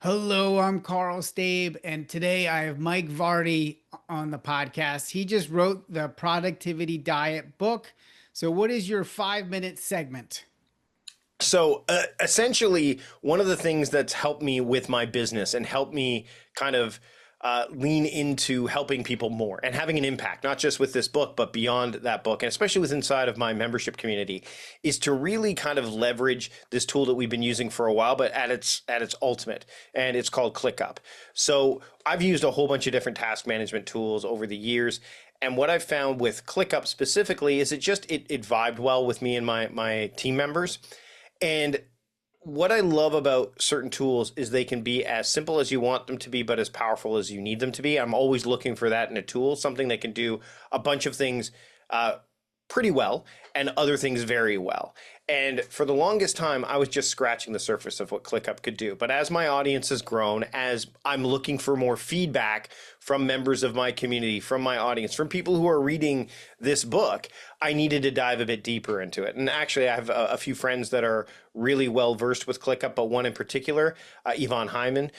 Hello, I'm Carl Stabe, and today I have Mike Vardy on the podcast. He just wrote the Productivity Diet book. So, what is your 5 minute segment? So essentially, one of the things that's helped me with my business and helped me kind of lean into helping people more and having an impact, not just with this book, but beyond that book, and especially with inside of my membership community, is to really kind of leverage this tool that we've been using for a while, but at its ultimate, and it's called ClickUp. So I've used a whole bunch of different task management tools over the years. And what I've found with ClickUp specifically is it vibed well with me and my team members. And what I love about certain tools is they can be as simple as you want them to be, but as powerful as you need them to be. I'm always looking for that in a tool, something that can do a bunch of things pretty well and other things very well. And for the longest time, I was just scratching the surface of what ClickUp could do. But as my audience has grown, as I'm looking for more feedback from members of my community, from my audience, from people who are reading this book, I needed to dive a bit deeper into it. And actually, I have a few friends that are really well versed with ClickUp, but one in particular, Yvonne Hyman,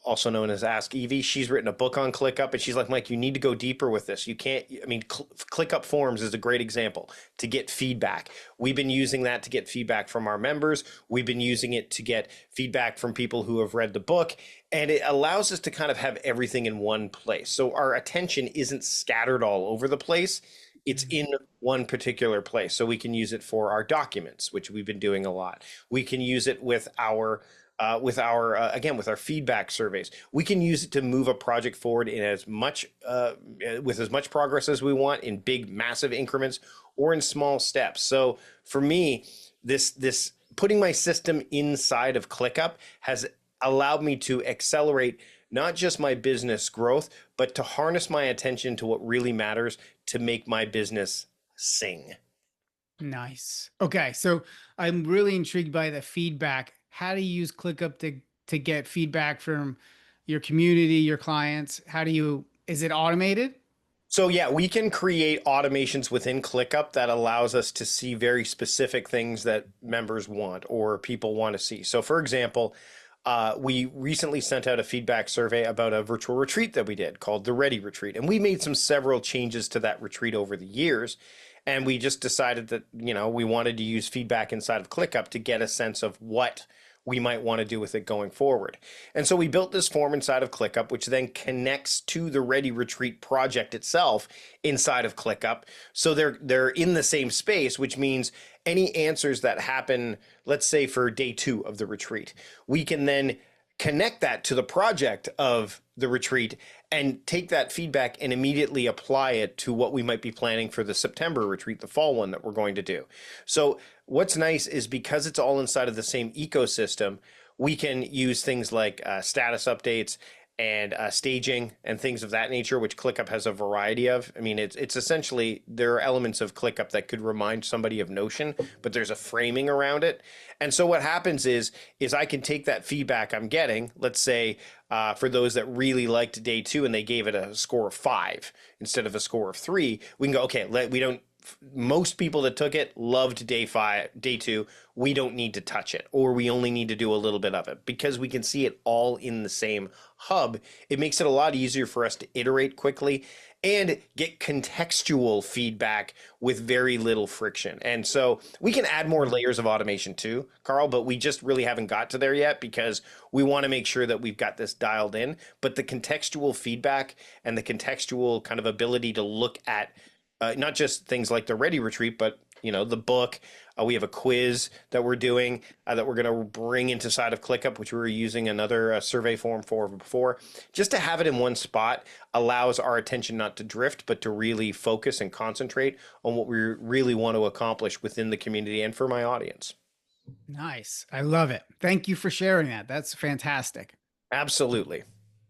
also known as Ask Evie. She's written a book on ClickUp, and she's like, Mike, you need to go deeper with this. You can't, I mean, ClickUp Forms is a great example to get feedback. We've been using that to get feedback from our members. We've been using it to get feedback from people who have read the book. And it allows us to kind of have everything in one place. So our attention isn't scattered all over the place. It's in one particular place. So we can use it for our documents, which we've been doing a lot. We can use it with our again, with our feedback surveys. We can use it to move a project forward in as much with as much progress as we want, in big massive increments or in small steps. So for me, this putting my system inside of ClickUp has allowed me to accelerate not just my business growth, but to harness my attention to what really matters to make my business sing. Nice. Okay, so I'm really intrigued by the feedback. How do you use ClickUp to get feedback from your community, your clients? Is it automated? So yeah, we can create automations within ClickUp that allows us to see very specific things that members want or people want to see. So for example, we recently sent out a feedback survey about a virtual retreat that we did called the Ready Retreat. And we made several changes to that retreat over the years. And we just decided that, we wanted to use feedback inside of ClickUp to get a sense of what we might want to do with it going forward. And so we built this form inside of ClickUp, which then connects to the Ready Retreat project itself inside of ClickUp. So they're in the same space, which means any answers that happen, let's say for day 2 of the retreat, we can then connect that to the project of the retreat and take that feedback and immediately apply it to what we might be planning for the September retreat, the fall one that we're going to do. So what's nice is because it's all inside of the same ecosystem, we can use things like status updates and staging and things of that nature, which ClickUp has a variety of. I mean, it's essentially, there are elements of ClickUp that could remind somebody of Notion, but there's a framing around it. And so what happens is I can take that feedback I'm getting, let's say for those that really liked day 2 and they gave it a score of 5 instead of a score of 3, we can go, okay, most people that took it loved day 2. We don't need to touch it, or we only need to do a little bit of it because we can see it all in the same hub. It makes it a lot easier for us to iterate quickly and get contextual feedback with very little friction. And so we can add more layers of automation too, Carl, but we just really haven't got to there yet because we want to make sure that we've got this dialed in. But the contextual feedback and the contextual kind of ability to look at not just things like the Ready Retreat, but the book. We have a quiz that we're doing that we're going to bring into side of ClickUp, which we were using another survey form for before. Just to have it in one spot allows our attention not to drift, but to really focus and concentrate on what we really want to accomplish within the community and for my audience. Nice. I love it. Thank you for sharing that. That's fantastic. Absolutely.